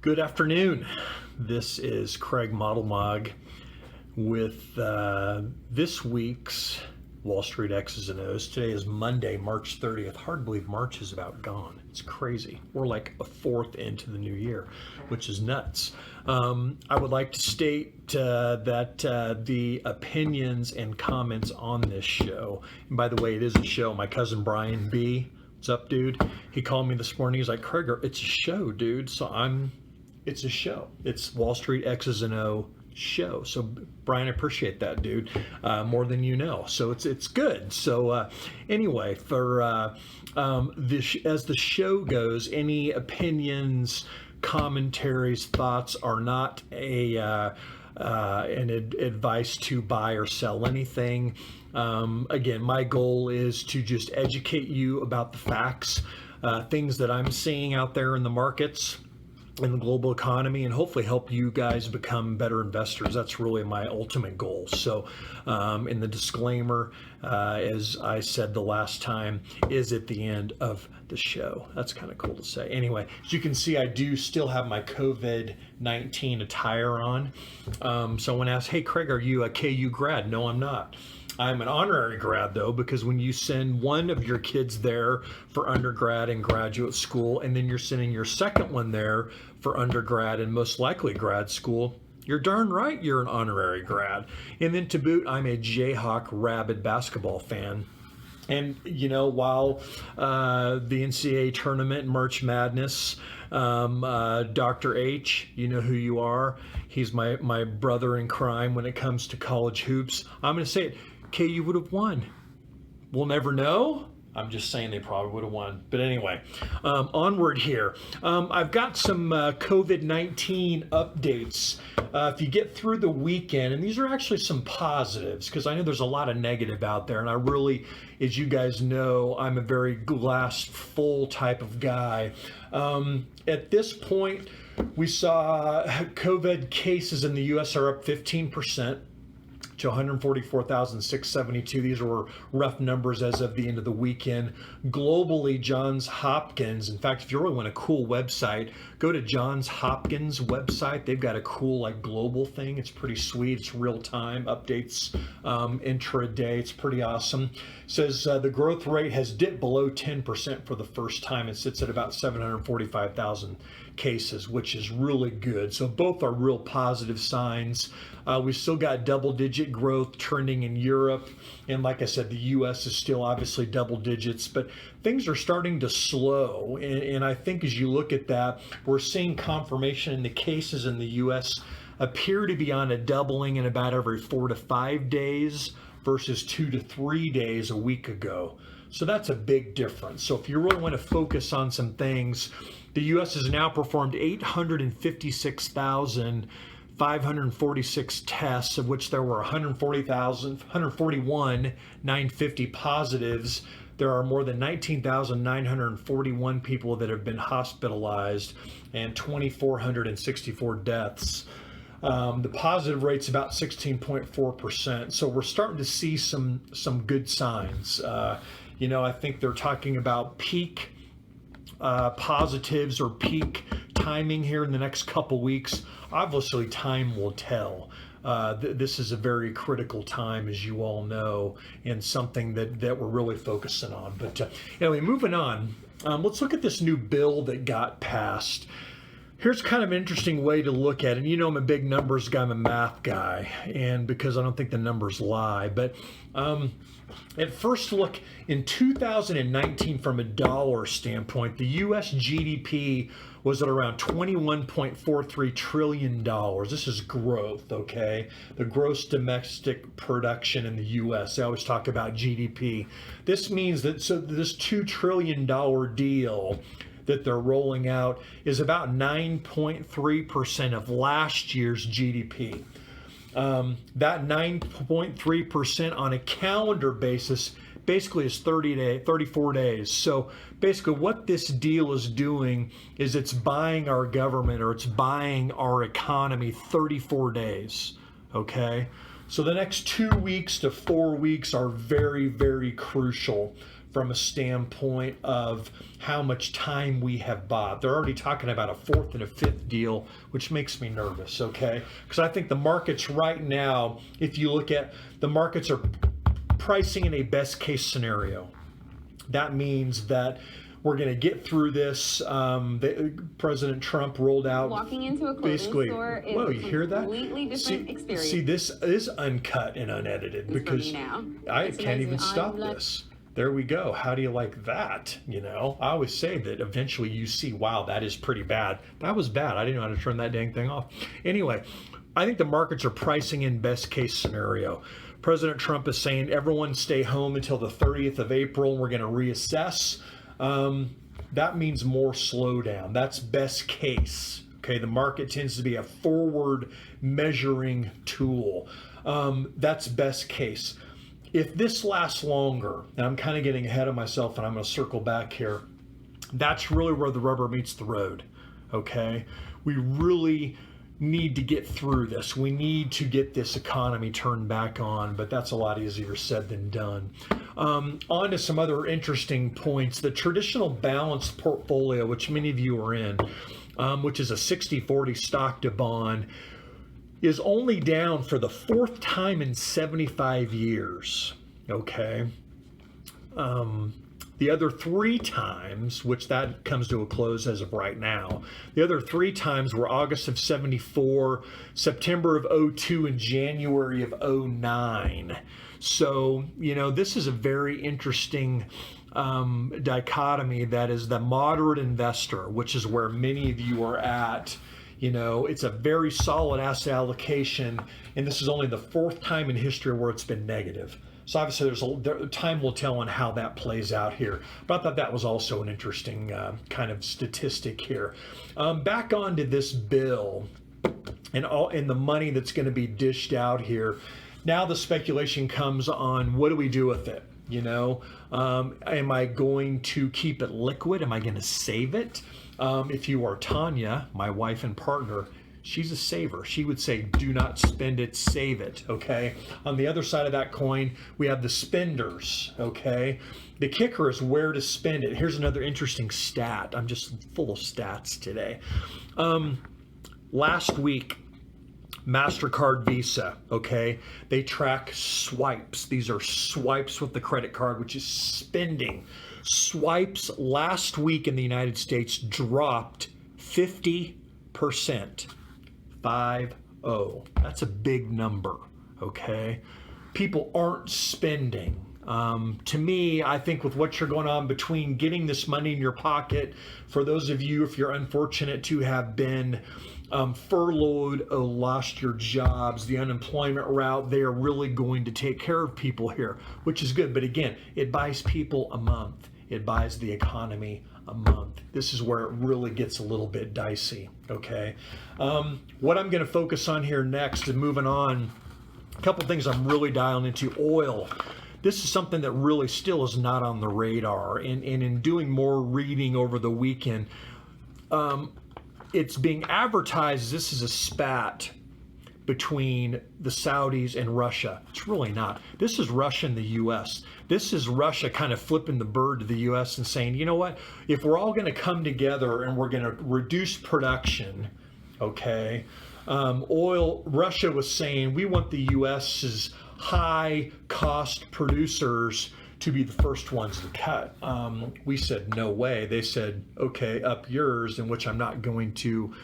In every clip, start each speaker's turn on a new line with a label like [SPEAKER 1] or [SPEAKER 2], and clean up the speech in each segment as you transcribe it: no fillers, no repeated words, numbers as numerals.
[SPEAKER 1] Good afternoon. This is Craig Modelmog with this week's Wall Street X's and O's. Today is Monday, March 30th. Hard to believe March is about gone. It's crazy. We're like a fourth into the new year, which is nuts. I would like to state that the opinions and comments on this show, and by the way, it is a show. My cousin Brian B., what's up, dude? He called me this morning. He's like, Craig, it's a show, dude. It's a show. It's Wall Street X's and O show. So Brian, I appreciate that, dude, more than you know. So it's good. So anyway, for this, as the show goes, any opinions, commentaries, thoughts are not an advice to buy or sell anything. Again, my goal is to just educate you about the facts, things that I'm seeing out there in the markets, in the global economy, and hopefully help you guys become better investors. That's really my ultimate goal. So in the disclaimer, as I said the last time, is at the end of the show. That's kind of cool to say. Anyway, as you can see, I do still have my COVID-19 attire on. Someone asked, hey Craig, are you a KU grad? No, I'm not. I'm an honorary grad, though, because when you send one of your kids there for undergrad and graduate school, and then you're sending your second one there for undergrad and most likely grad school, you're darn right you're an honorary grad. And then to boot, I'm a Jayhawk rabid basketball fan. And, you know, while the NCAA tournament, March Madness, Dr. H, you know who you are. He's my brother in crime when it comes to college hoops. I'm going to say it. KU would have won. We'll never know. I'm just saying they probably would have won. But anyway, onward here. I've got some COVID-19 updates. If you get through the weekend, and these are actually some positives, because I know there's a lot of negative out there, and I really, as you guys know, I'm a very glass full type of guy. At this point, we saw COVID cases in the U.S. are up 15%. To 144,672. These were rough numbers as of the end of the weekend. Globally, Johns Hopkins, in fact, if you really want a cool website, go to Johns Hopkins website. They've got a cool like global thing. It's pretty sweet. It's real time updates intraday. It's pretty awesome. It says the growth rate has dipped below 10% for the first time. It sits at about 745,000 cases, which is really good. So both are real positive signs. We still got double-digit growth trending in Europe, and like I said, the U.S. is still obviously double digits, but things are starting to slow. And I think as you look at that, we're seeing confirmation in the cases in the U.S. appear to be on a doubling in about every 4 to 5 days versus 2 to 3 days a week ago. So that's a big difference. So if you really want to focus on some things, the U.S. has now performed 856,546 tests, of which there were 141,950 positives. There are more than 19,941 people that have been hospitalized and 2,464 deaths. The positive rate's about 16.4%. So we're starting to see some good signs. I think they're talking about peak positives or peak timing here in the next couple weeks. Obviously, time will tell. This is a very critical time, as you all know, and something that we're really focusing on. But anyway, moving on, let's look at this new bill that got passed. Here's kind of an interesting way to look at it. You know, I'm a big numbers guy, I'm a math guy, and because I don't think the numbers lie. But at first look, in 2019, from a dollar standpoint, the U.S. GDP was at around $21.43 trillion. This is growth, okay? The gross domestic production in the U.S. They always talk about GDP. This means that this $2 trillion deal that they're rolling out is about 9.3% of last year's GDP. That 9.3% on a calendar basis basically is 34 days. So basically what this deal is doing is it's buying our government, or it's buying our economy 34 days, okay? So the next 2 weeks to 4 weeks are very, very crucial from a standpoint of how much time we have bought. They're already talking about a fourth and a fifth deal, which makes me nervous, okay? Because I think the markets right now, if you look at the markets are pricing in a best case scenario. That means that we're going to get through this. President Trump rolled out.
[SPEAKER 2] Walking into a clothing store is
[SPEAKER 1] whoa, you hear that?
[SPEAKER 2] Completely different experience.
[SPEAKER 1] See, this is uncut and unedited because I can't even stop this. There we go. How do you like that? You know, I always say that eventually you see, wow, that is pretty bad. That was bad. I didn't know how to turn that dang thing off. Anyway, I think the markets are pricing in best case scenario. President Trump is saying everyone stay home until the 30th of April. We're going to reassess. That means more slowdown. That's best case. Okay, the market tends to be a forward measuring tool. That's best case. If this lasts longer, and I'm kind of getting ahead of myself and I'm going to circle back here, that's really where the rubber meets the road. Okay, we really need to get through this. We need to get this economy turned back on, but that's a lot easier said than done. On to some other interesting points. The traditional balanced portfolio, which many of you are in, which is a 60-40 stock to bond, is only down for the fourth time in 75 years. Okay. The other three times, which that comes to a close as of right now, the other three times were August of 74, September of 02, and January of 09. So, you know, this is a very interesting dichotomy. That is the moderate investor, which is where many of you are at. You know, it's a very solid asset allocation, and this is only the fourth time in history where it's been negative. So obviously time will tell on how that plays out here. But I thought that was also an interesting kind of statistic here. Back onto this bill and the money that's going to be dished out here. Now the speculation comes on, what do we do with it? You know, am I going to keep it liquid? Am I going to save it? If you are Tanya, my wife and partner, she's a saver. She would say, do not spend it, save it, okay? On the other side of that coin, we have the spenders, okay? The kicker is where to spend it. Here's another interesting stat. I'm just full of stats today. Last week, MasterCard, Visa, okay? They track swipes. These are swipes with the credit card, which is spending. Swipes last week in the United States dropped 50%. 50. That's a big number, okay? People aren't spending. To me, I think with what you're going on between getting this money in your pocket, for those of you, if you're unfortunate to have been furloughed or lost your jobs, the unemployment route, they are really going to take care of people here, which is good. But again, it buys people a month. It buys the economy a month. This is where it really gets a little bit dicey, okay? What I'm going to focus on here next and moving on, a couple things I'm really dialing into. Oil. This is something that really still is not on the radar. And in doing more reading over the weekend, it's being advertised this is a spat between the Saudis and Russia. It's really not. This is Russia and the U.S. This is Russia kind of flipping the bird to the U.S. and saying, you know what, if we're all going to come together and we're going to reduce production, okay, Russia was saying we want the U.S.'s high cost producers to be the first ones to cut. We said, no way. They said, okay, up yours, in which I'm not going to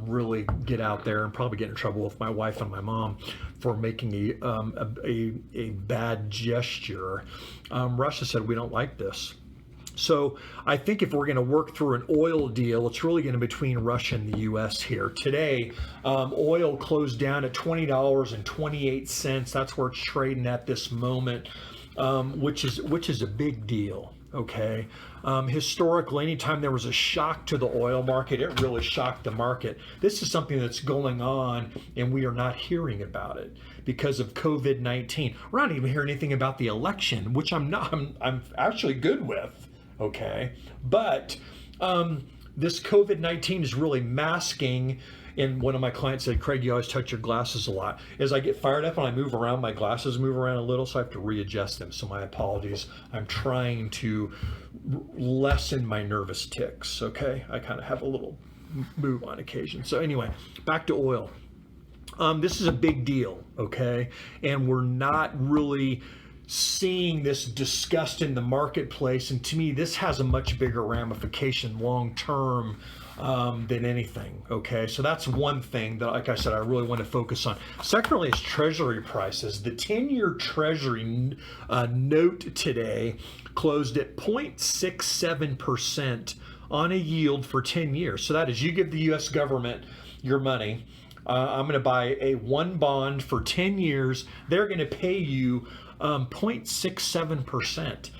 [SPEAKER 1] really get out there and probably get in trouble with my wife and my mom for making a bad gesture. Russia said, we don't like this. So I think if we're going to work through an oil deal, it's really going to be between Russia and the U.S. here. Today, oil closed down at $20.28. That's where it's trading at this moment, which is a big deal. Okay. Historically, anytime there was a shock to the oil market, it really shocked the market. This is something that's going on, and we are not hearing about it because of COVID-19. We're not even hearing anything about the election, which I'm actually good with. Okay, but this COVID-19 is really masking And one of my clients said, Craig, you always touch your glasses a lot. As I get fired up and I move around, my glasses move around a little, so I have to readjust them. So my apologies. I'm trying to lessen my nervous tics, okay? I kind of have a little move on occasion. So anyway, back to oil. This is a big deal, okay? And we're not really seeing this discussed in the marketplace. And to me, this has a much bigger ramification long term than anything, okay? So that's one thing that, like I said, I really want to focus on. Secondly is treasury prices. The 10-year treasury note today closed at 0.67% on a yield for 10 years. So that is, you give the U.S. government your money. I'm going to buy one bond for 10 years. They're going to pay you 0.67%.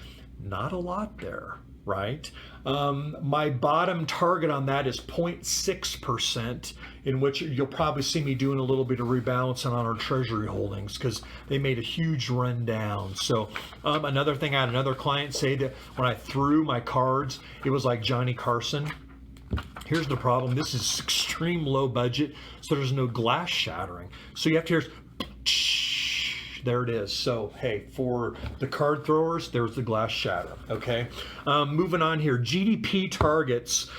[SPEAKER 1] Not a lot there, right? My bottom target on that is 0.6%, in which you'll probably see me doing a little bit of rebalancing on our treasury holdings because they made a huge run down. So another thing, I had another client say that when I threw my cards, it was like Johnny Carson. Here's the problem. This is extreme low budget, so there's no glass shattering. So you have to hear, there it is. So, hey, for the card throwers, there's the glass shatter, okay? Moving on here, GDP targets,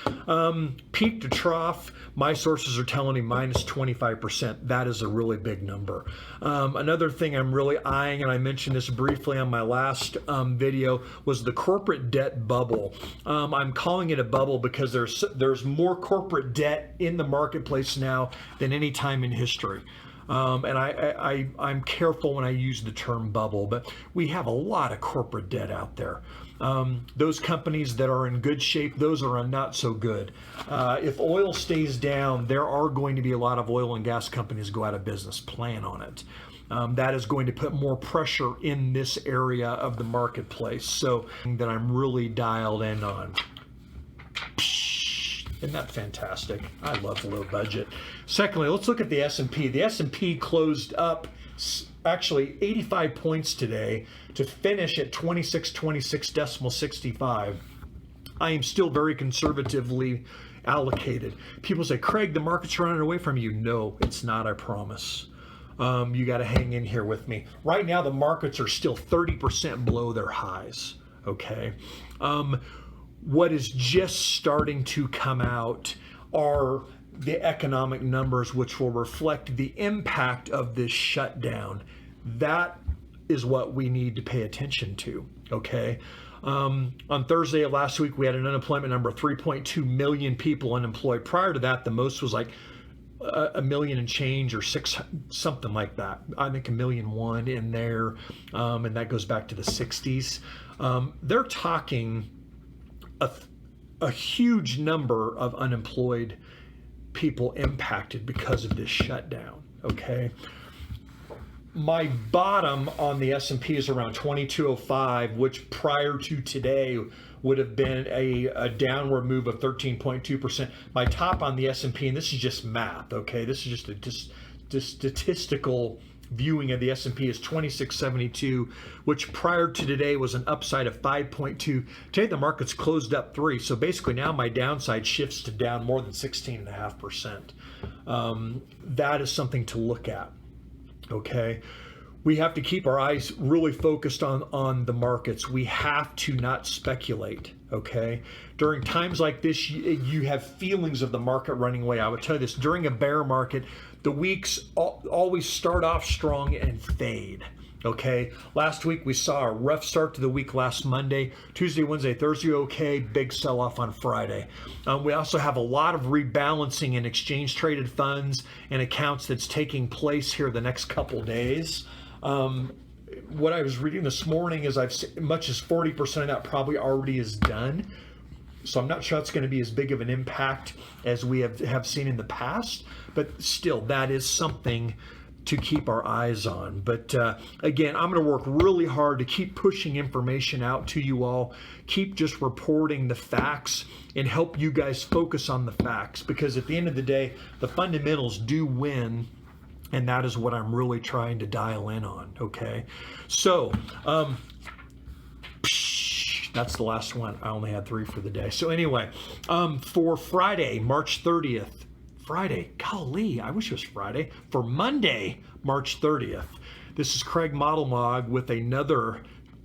[SPEAKER 1] peak to trough, my sources are telling me minus 25%. That is a really big number. Another thing I'm really eyeing, and I mentioned this briefly on my last video, was the corporate debt bubble. I'm calling it a bubble because there's more corporate debt in the marketplace now than any time in history. And I'm careful when I use the term bubble, but we have a lot of corporate debt out there. Those companies that are in good shape, those are not so good. If oil stays down, there are going to be a lot of oil and gas companies go out of business. Plan on it. That is going to put more pressure in this area of the marketplace. So that I'm really dialed in on. Isn't that fantastic? I love low budget. Secondly, let's look at the S&P. The S&P closed up actually 85 points today to finish at 26.65. I am still very conservatively allocated. People say, Craig, the market's running away from you. No, it's not, I promise. You got to hang in here with me. Right now, the markets are still 30% below their highs, okay? What is just starting to come out are the economic numbers, which will reflect the impact of this shutdown. That is what we need to pay attention to, okay? On Thursday of last week, we had an unemployment number of 3.2 million people unemployed. Prior to that, the most was like a million and change or something like that. I think 1.1 million in there, and that goes back to the 60s. They're talking a huge number of unemployed people impacted because of this shutdown, okay? My bottom on the S&P is around 2205, which prior to today would have been a downward move of 13.2%. My top on the S&P, and this is just math, okay? This is just a statistical viewing of the S&P, is 2672, which prior to today was an upside of 5.2. Today the market's closed up 3, so basically now my downside shifts to down more than 16.5%. That is something to look at, okay? We have to keep our eyes really focused on the markets. We have to not speculate, okay? During times like this, you have feelings of the market running away. I would tell you this, during a bear market, the weeks always start off strong and fade, okay? Last week, we saw a rough start to the week last Monday. Tuesday, Wednesday, Thursday, okay. Big sell-off on Friday. We also have a lot of rebalancing in exchange-traded funds and accounts that's taking place here the next couple days. What I was reading this morning is much as 40% of that probably already is done. So I'm not sure it's going to be as big of an impact as we have seen in the past, but still, that is something to keep our eyes on. But again, I'm going to work really hard to keep pushing information out to you all, keep just reporting the facts, and help you guys focus on the facts, because at the end of the day, the fundamentals do win. And that is what I'm really trying to dial in on, okay? So, that's the last one. I only had 3 for the day. So anyway, for Friday, March 30th, Friday. Golly, I wish it was Friday. For Monday, March 30th. This is Craig Modelmog with another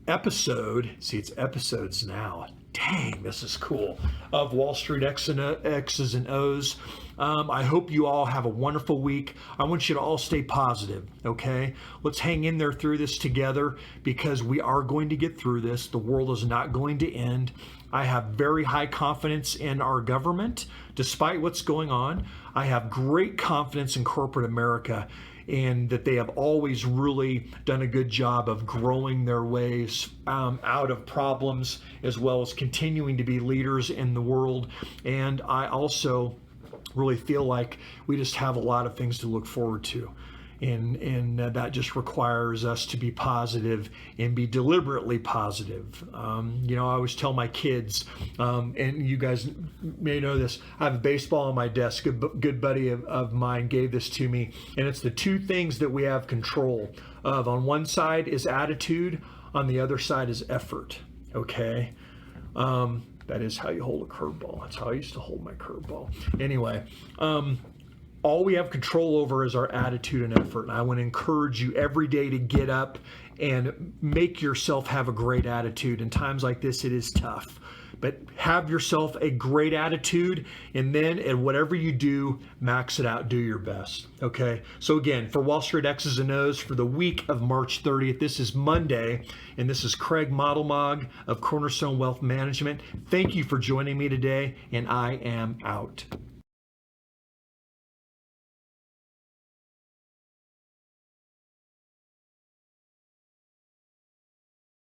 [SPEAKER 1] episode. See, it's episodes now. Dang, this is cool. Of Wall Street X's and O's. I hope you all have a wonderful week. I want you to all stay positive, okay? Let's hang in there through this together because we are going to get through this. The world is not going to end. I have very high confidence in our government, despite what's going on. I have great confidence in corporate America, and that they have always really done a good job of growing their ways out of problems, as well as continuing to be leaders in the world. And I also really feel like we just have a lot of things to look forward to. And that just requires us to be positive and be deliberately positive. I always tell my kids, and you guys may know this, I have a baseball on my desk. A good buddy of mine gave this to me, and it's the two things that we have control of. On one side is attitude, on the other side is effort, okay? That is how you hold a curveball. That's how I used to hold my curveball. Anyway, all we have control over is our attitude and effort. And I want to encourage you every day to get up and make yourself have a great attitude. In times like this, it is tough. But have yourself a great attitude, and then at whatever you do, max it out, do your best. Okay? So again, for Wall Street X's and O's for the week of March 30th, this is Monday, and this is Craig Modelmog of Cornerstone Wealth Management. Thank you for joining me today, and I am out.